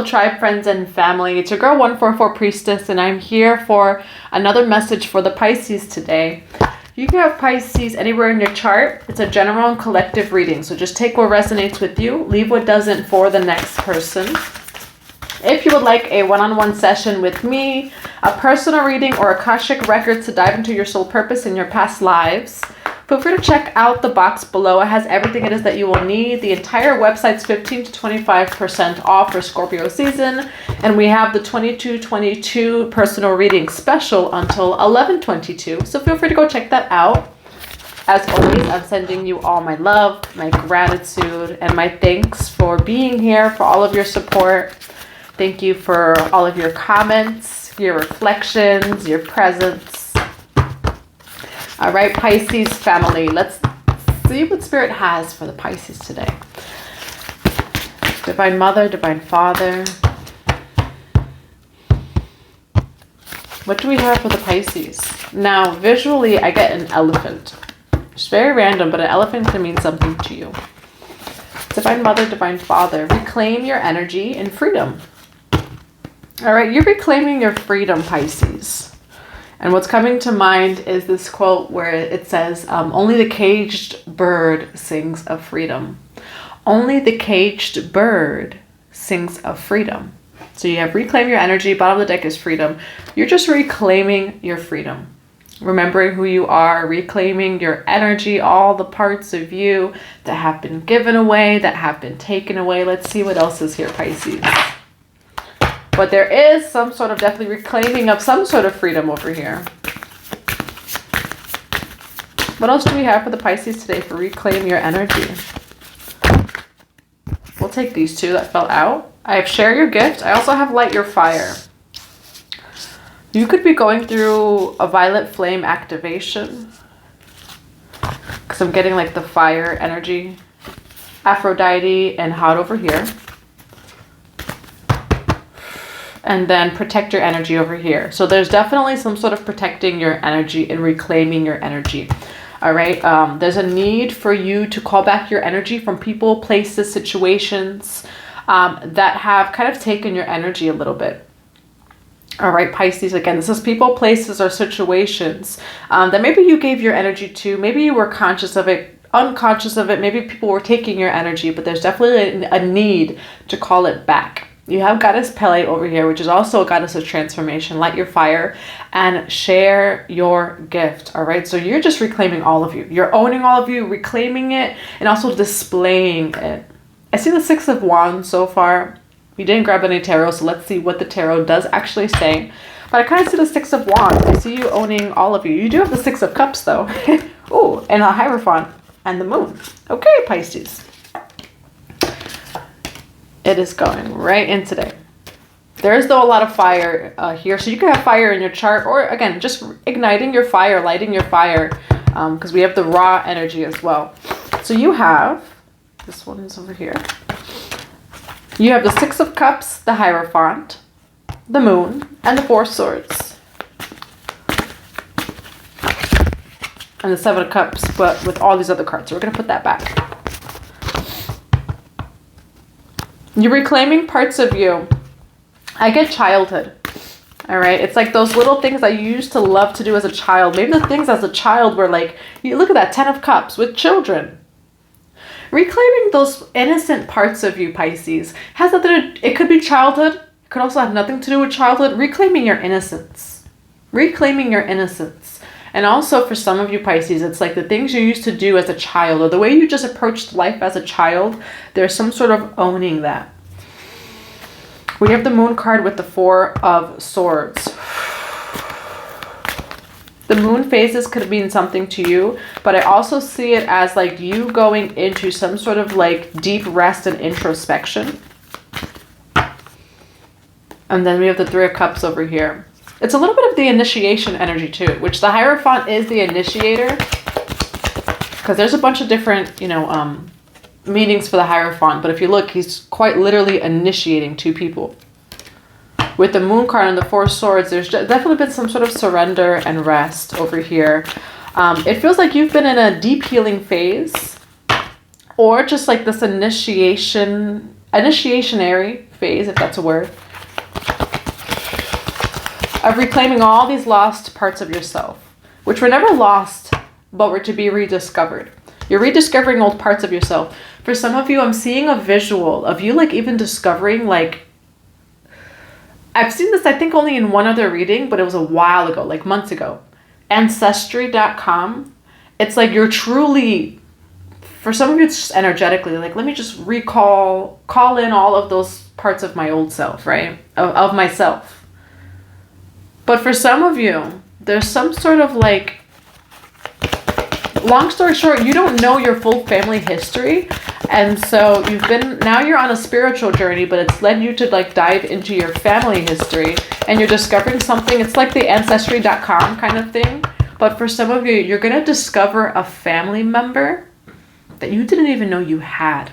soul tribe, friends, and family. It's your girl 144 Priestess, and I'm here for another message for the Pisces today. You can have Pisces anywhere in your chart. It's a general and collective reading, so just take what resonates with you, leave what doesn't for the next person. If you would like a one-on-one session with me, a personal reading, or Akashic Records to dive into your soul purpose in your past lives, feel free to check out the box below. It has everything it is that you will need. The entire website's 15 to 25% off for Scorpio season. And we have the 22/22 personal reading special until 11/22. So feel free to go check that out. As always, I'm sending you all my love, my gratitude, and my thanks for being here, for all of your support. Thank you for all of your comments, your reflections, your presence. All right, Pisces family, let's see what Spirit has for the Pisces today. Divine Mother, Divine Father. What do we have for the Pisces? Now, visually, I get an elephant. It's very random, but an elephant can mean something to you. Divine Mother, Divine Father, reclaim your energy and freedom. All right, you're reclaiming your freedom, Pisces. And what's coming to mind is this quote where it says, only the caged bird sings of freedom. Only the caged bird sings of freedom. So you have reclaim your energy, bottom of the deck is freedom. You're just reclaiming your freedom. Remembering who you are, reclaiming your energy, all the parts of you that have been given away, that have been taken away. Let's see what else is here, Pisces. But there is some sort of definitely reclaiming of some sort of freedom over here. What else do we have for the Pisces today for reclaim your energy? We'll take these two that fell out. I have share your gift. I also have light your fire. You could be going through a violet flame activation. Because I'm getting like the fire energy. Aphrodite and hot over here. And then protect your energy over here. So there's definitely some sort of protecting your energy and reclaiming your energy. All right. There's a need for you to call back your energy from people, places, situations that have kind of taken your energy a little bit. All right, Pisces, again, this is people, places, or situations that maybe you gave your energy to. Maybe you were conscious of it, unconscious of it. Maybe people were taking your energy, but there's definitely a need to call it back. You have Goddess Pele over here, which is also a goddess of transformation. Light your fire and share your gift. All right. So you're just reclaiming all of you. You're owning all of you, reclaiming it, and also displaying it. I see the Six of Wands so far. We didn't grab any tarot, so let's see what the tarot does actually say. But I kind of see the Six of Wands. I see you owning all of you. You do have the Six of Cups, though. Oh, and a Hierophant and the Moon. Okay, Pisces. It is going right in today. There is, though, a lot of fire here. So you can have fire in your chart, or again, just igniting your fire, lighting your fire, because we have the raw energy as well. So you have, this one is over here. You have the Six of Cups, the Hierophant, the Moon, and the Four Swords. And the Seven of Cups, but with all these other cards. So we're going to put that back. You're reclaiming parts of you. I get childhood. All right. It's like those little things that you used to love to do as a child. Maybe the things as a child were like, you look at that 10 of Cups with children. Reclaiming those innocent parts of you, Pisces, has nothing to, it could be childhood. It could also have nothing to do with childhood. Reclaiming your innocence. Reclaiming your innocence. And also for some of you, Pisces, it's like the things you used to do as a child, or the way you just approached life as a child, there's some sort of owning that. We have the Moon card with the Four of Swords. The Moon phases could mean something to you, but I also see it as like you going into some sort of like deep rest and introspection. And then we have the Three of Cups over here. It's a little bit of the initiation energy too, which the Hierophant is the initiator, because there's a bunch of different, meanings for the Hierophant. But if you look, he's quite literally initiating two people. With the Moon card and the Four Swords, there's definitely been some sort of surrender and rest over here. It feels like you've been in a deep healing phase, or just like this initiationary phase, if that's a word, of reclaiming all these lost parts of yourself, which were never lost, but were to be rediscovered. You're rediscovering old parts of yourself. For some of you, I'm seeing a visual of you like even discovering like, I've seen this I think only in one other reading, but it was a while ago, like months ago. Ancestry.com. It's like you're truly, for some of you it's just energetically, like let me just call in all of those parts of my old self, right? Of myself. But for some of you, there's some sort of like, long story short, you don't know your full family history. And so now you're on a spiritual journey, but it's led you to like dive into your family history and you're discovering something. It's like the ancestry.com kind of thing. But for some of you, you're going to discover a family member that you didn't even know you had.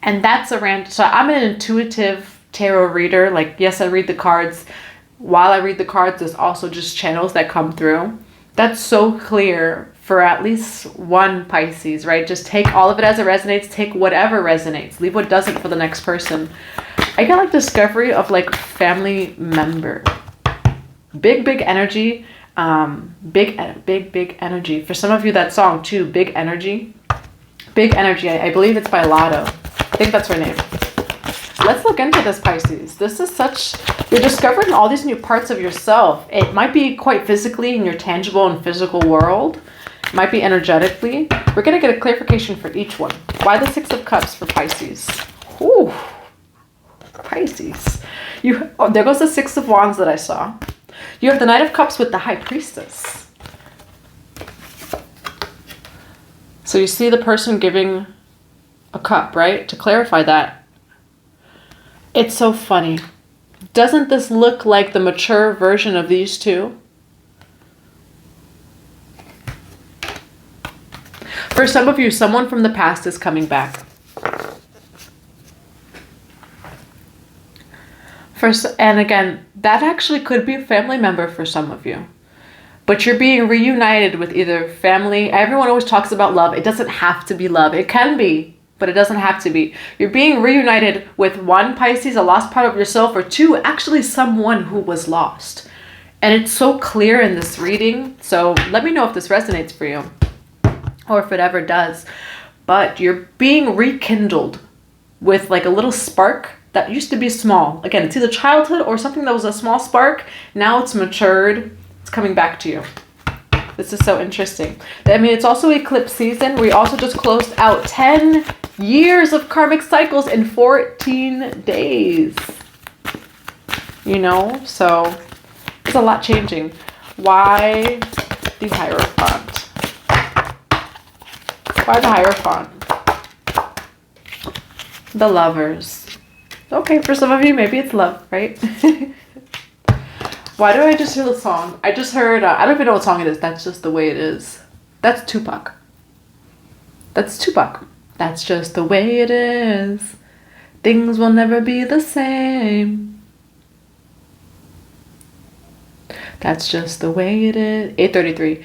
And that's so I'm an intuitive tarot reader. Like, yes, I read the cards. While I read the cards, there's also just channels that come through. That's so clear for at least one Pisces, right? Just take all of it as it resonates. Take whatever resonates. Leave what doesn't for the next person. I get like discovery of like family member. Big energy. Big energy. For some of you, that song too, Big Energy. Big Energy. I believe it's by Lotto. I think that's her name. Let's look into this, Pisces. This is you're discovering all these new parts of yourself. It might be quite physically in your tangible and physical world. It might be energetically. We're going to get a clarification for each one. Why the Six of Cups for Pisces? Ooh, Pisces. There goes the Six of Wands that I saw. You have the Knight of Cups with the High Priestess. So you see the person giving a cup, right? To clarify that. It's so funny. Doesn't this look like the mature version of these two? For some of you, someone from the past is coming back. And again, that actually could be a family member for some of you. But you're being reunited with either family. Everyone always talks about love. It doesn't have to be love. It can be, but it doesn't have to be. You're being reunited with one, Pisces, a lost part of yourself, or two, actually someone who was lost. And it's so clear in this reading. So let me know if this resonates for you or if it ever does. But you're being rekindled with like a little spark that used to be small. Again, it's either childhood or something that was a small spark. Now it's matured. It's coming back to you. This is so interesting. I mean, it's also eclipse season. We also just closed out 10 years of karmic cycles in 14 days. You know, so there's a lot changing. Why the Hierophant? Why the Hierophant? The Lovers. Okay, for some of you, maybe it's love, right? Why do I just hear the song? I just heard, I don't even know what song it is. That's just the way it is. That's Tupac. That's Tupac. That's just the way it is. Things will never be the same. That's just the way it is. 8:33.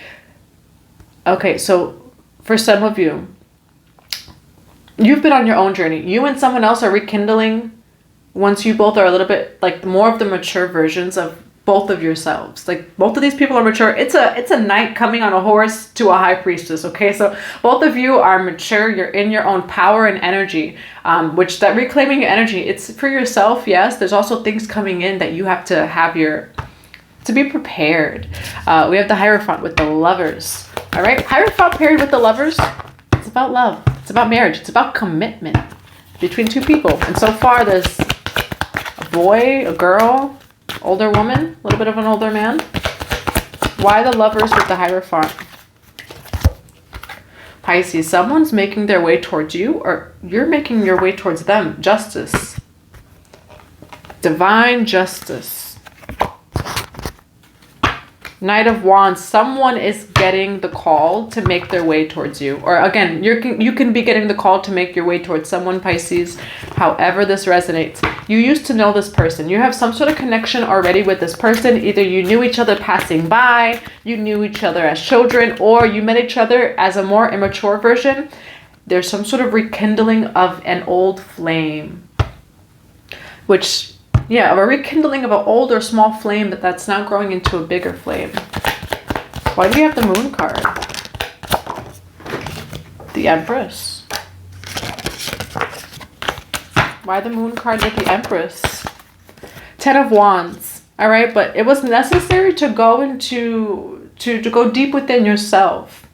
Okay, so for some of you, you've been on your own journey. You and someone else are rekindling once you both are a little bit like more of the mature versions of both of yourselves. Like both of these people are mature. It's a knight coming on a horse to a high priestess. Okay, so both of you are mature. You're in your own power and energy, which that reclaiming your energy, it's for yourself. Yes, there's also things coming in that you have to have to be prepared. We have the Hierophant with the Lovers. All right, Hierophant paired with the Lovers. It's about love. It's about marriage. It's about commitment between two people. And so far there's a boy, a girl, older woman, a little bit of an older man. Why the Lovers with the Hierophant? Pisces, someone's making their way towards you or you're making your way towards them. Justice. Divine justice. Knight of Wands, someone is getting the call to make their way towards you. Or again, you can be getting the call to make your way towards someone, Pisces. However this resonates. You used to know this person. You have some sort of connection already with this person. Either you knew each other passing by, you knew each other as children, or you met each other as a more immature version. There's some sort of rekindling of an old flame. which, yeah, a rekindling of an old or small flame, but that's now growing into a bigger flame. Why do we have the Moon card? The Empress. Why the Moon card with the Empress? Ten of Wands. All right, but it was necessary to go into, to go deep within yourself.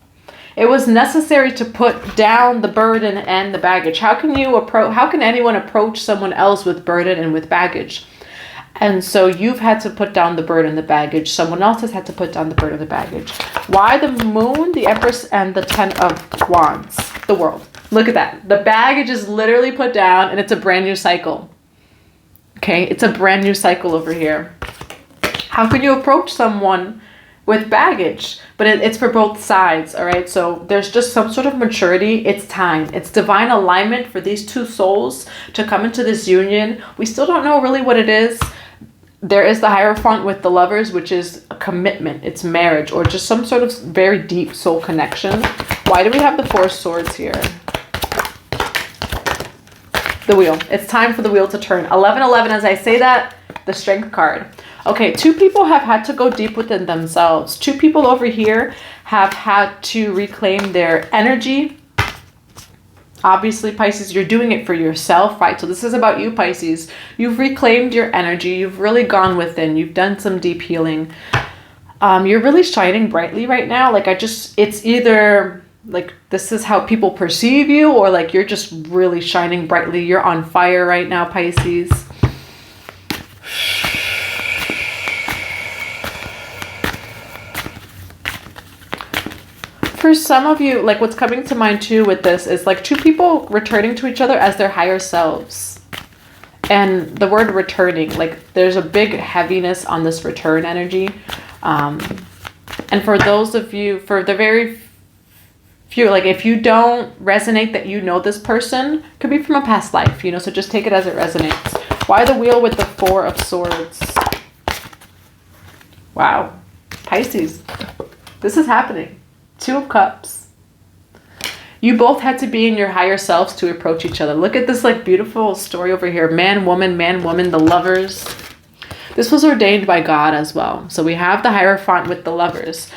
It was necessary to put down the burden and the baggage. How can anyone approach someone else with burden and with baggage? And so you've had to put down the burden, the baggage. Someone else has had to put down the burden, the baggage. Why the Moon, the Empress, and the Ten of Wands? The World. Look at that. The baggage is literally put down, and it's a brand new cycle. Okay, it's a brand new cycle over here. How can you approach someone with baggage? But it's for both sides, all right? So there's just some sort of maturity. It's time. It's divine alignment for these two souls to come into this union. We still don't know really what it is. There is the Hierophant with the Lovers, which is a commitment. It's marriage or just some sort of very deep soul connection. Why do we have the Four of Swords here? The Wheel. It's time for the wheel to turn. 11-11, as I say that, the Strength card. Okay, two people have had to go deep within themselves. Two people over here have had to reclaim their energy. Obviously, Pisces, you're doing it for yourself, right? So this is about you, Pisces. You've reclaimed your energy. You've really gone within. You've done some deep healing. You're really shining brightly right now. Like it's either like this is how people perceive you, or like you're just really shining brightly. You're on fire right now, Pisces. For some of you, like what's coming to mind too with this is like two people returning to each other as their higher selves. And the word returning, like there's a big heaviness on this return energy. And for those of you, for the very few, like if you don't resonate that you know this person, could be from a past life, you know, so just take it as it resonates. Why the Wheel with the Four of Swords? Wow. Pisces, this is happening. Two of Cups. You both had to be in your higher selves to approach each other. Look at this like beautiful story over here. Man, woman, the Lovers. This was ordained by God as well. So we have the Hierophant with the Lovers.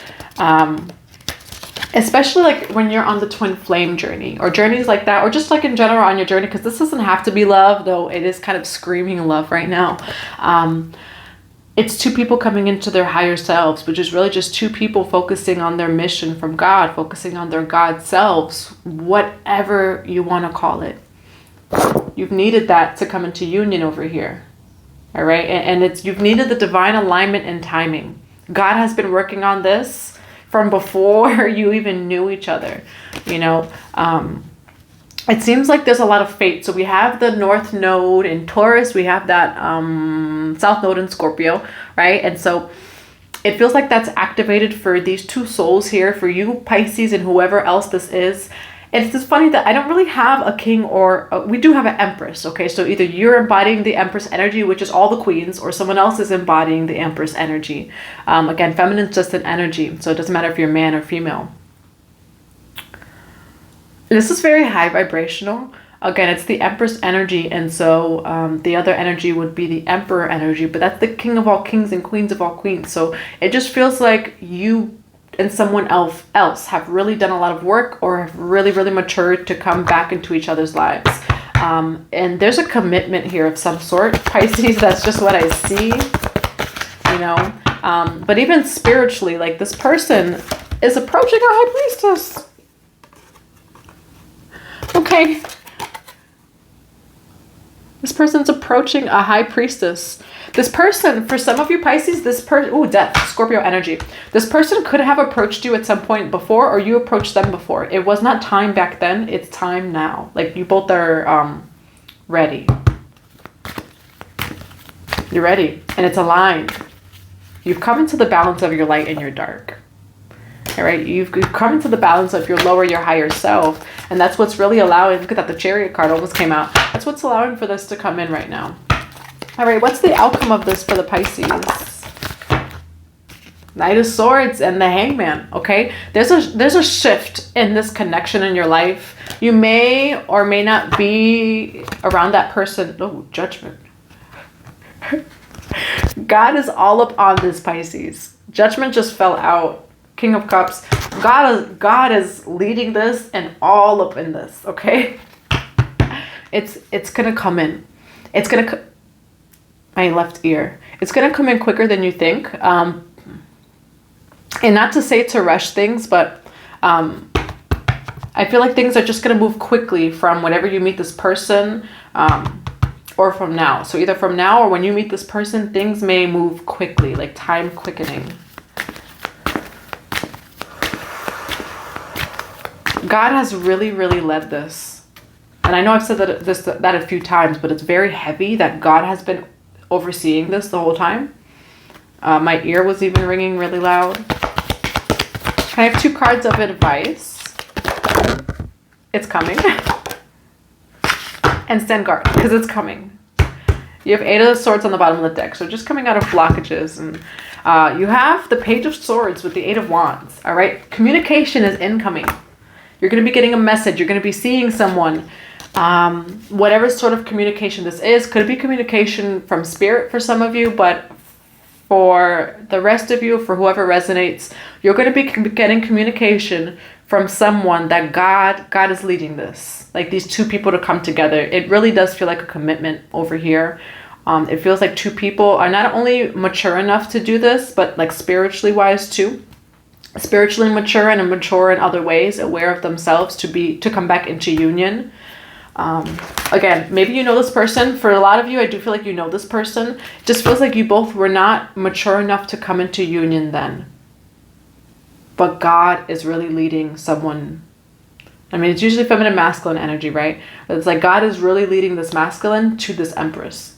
Especially like when you're on the twin flame journey or journeys like that, or just like in general on your journey, because this doesn't have to be love, though it is kind of screaming love right now. It's two people coming into their higher selves, which is really just two people focusing on their mission from God, focusing on their God selves, whatever you want to call it. You've needed that to come into union over here. All right. And you've needed the divine alignment and timing. God has been working on this from before you even knew each other, you know. It seems like there's a lot of fate. So we have the North Node in Taurus. We have that South Node in Scorpio, right? And so it feels like that's activated for these two souls here, for you, Pisces, and whoever else this is. And it's just funny that I don't really have a king or we do have an Empress, okay? So either you're embodying the Empress energy, which is all the queens, or someone else is embodying the Empress energy. Again, feminine is just an energy, so it doesn't matter if you're man or female. This is very high vibrational. Again, it's the Empress energy, and so the other energy would be the Emperor energy, but that's the king of all kings and queens of all queens. So it just feels like you and someone else have really done a lot of work or have really, really matured to come back into each other's lives. And there's a commitment here of some sort, Pisces. That's just what I see, you know. But even spiritually, like this person is approaching a high priestess. Okay. This person's approaching a high priestess. This person, for some of you Pisces, Death, Scorpio energy. This person could have approached you at some point before, or you approached them before. It was not time back then. It's time now. Like you both are ready. You're ready. And it's aligned. You've come into the balance of your light and your dark. All right, you've come into the balance of your lower, your higher self. And that's what's really allowing, look at that, the Chariot card almost came out. That's what's allowing for this to come in right now. All right, what's the outcome of this for the Pisces? Knight of Swords and the Hangman, okay? There's a shift in this connection in your life. You may or may not be around that person. Oh, Judgment. God is all up on this, Pisces. Judgment just fell out. King of Cups. God is leading this and all up in this, okay? It's gonna come in. It's gonna my left ear. It's gonna come in quicker than you think. And not to say to rush things, but I feel like things are just gonna move quickly from whenever you meet this person, or from now. So either from now or when you meet this person, things may move quickly, like time quickening. God has really, really led this. And I know I've said that a few times, but it's very heavy that God has been overseeing this the whole time. My ear was even ringing really loud. I have 2 cards of advice. It's coming. And stand guard, because it's coming. You have 8 of Swords on the bottom of the deck, so just coming out of blockages. And you have the Page of Swords with the 8 of Wands. All right, communication is incoming. You're going to be getting a message. You're going to be seeing someone. Whatever sort of communication this is, could be communication from spirit for some of you, but for the rest of you, for whoever resonates, you're going to be getting communication from someone that God is leading this. Like these 2 people to come together. It really does feel like a commitment over here. It feels like 2 people are not only mature enough to do this, but like spiritually wise too. Spiritually mature and mature in other ways, aware of themselves to come back into union. Again, maybe you know this person. For a lot of you, I do feel like you know this person. It just feels like you both were not mature enough to come into union then. But God is really leading someone. I mean, it's usually feminine, masculine energy, right? But it's like God is really leading this masculine to this Empress.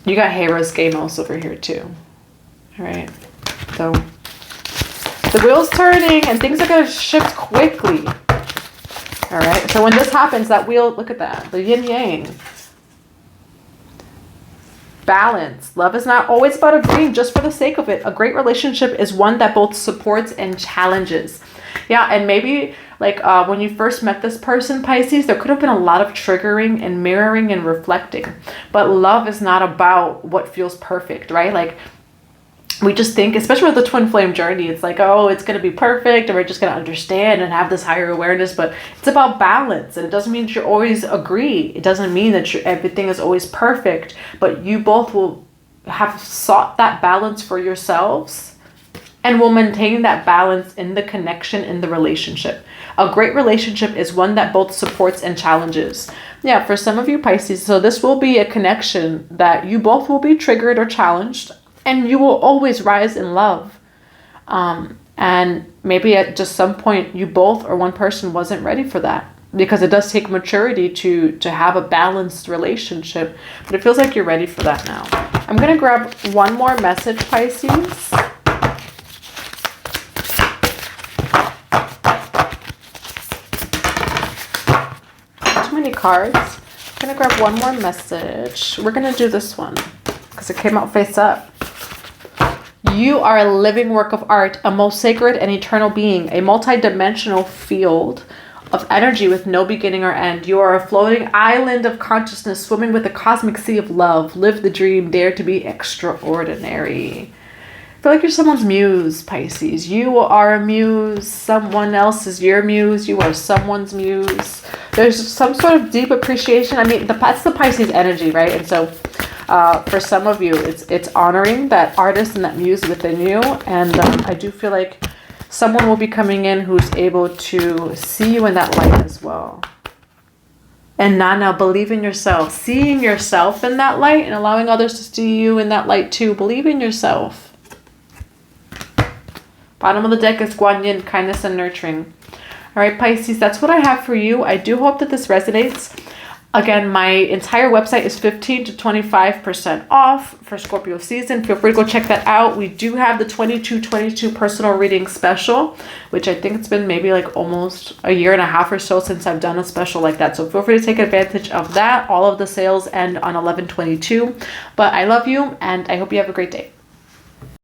You got Hera's Gamos over here too. All right. So the wheel's turning and things are going to shift quickly. All right. So when this happens, that wheel, look at that. The yin yang. Balance. Love is not always about agreeing just for the sake of it. A great relationship is one that both supports and challenges. Yeah. And maybe like when you first met this person, Pisces, there could have been a lot of triggering and mirroring and reflecting. But love is not about what feels perfect, right? Like, we just think, especially with the twin flame journey, it's like, oh, it's going to be perfect and we're just going to understand and have this higher awareness. But it's about balance. And it doesn't mean that you always agree. It doesn't mean that everything is always perfect. But you both will have sought that balance for yourselves and will maintain that balance in the connection, in the relationship. A great relationship is one that both supports and challenges. Yeah, for some of you Pisces, so this will be a connection that you both will be triggered or challenged. And you will always rise in love. And maybe at just some point you both or one person wasn't ready for that. Because it does take maturity to have a balanced relationship. But it feels like you're ready for that now. I'm going to grab one more message, Pisces. Too many cards. I'm going to grab one more message. We're going to do this one. Because it came out face up. You are a living work of art, a most sacred and eternal being, a multi-dimensional field of energy with no beginning or end. You are a floating island of consciousness swimming with the cosmic sea of love. Live the dream, dare to be extraordinary. I feel like you're someone's muse, Pisces. You are a muse. Someone else is your muse. You are someone's muse. There's some sort of deep appreciation. I mean, that's the Pisces energy, right? And so for some of you, it's honoring that artist and that muse within you. And I do feel like someone will be coming in who's able to see you in that light as well. And now believe in yourself. Seeing yourself in that light and allowing others to see you in that light too. Believe in yourself. Bottom of the deck is Guan Yin, kindness and nurturing. All right, Pisces, that's what I have for you. I do hope that this resonates. Again, my entire website is 15 to 25% off for Scorpio season. Feel free to go check that out. We do have the 22/22 personal reading special, which I think it's been maybe like almost a year and a half or so since I've done a special like that. So feel free to take advantage of that. All of the sales end on 11/22. But I love you and I hope you have a great day.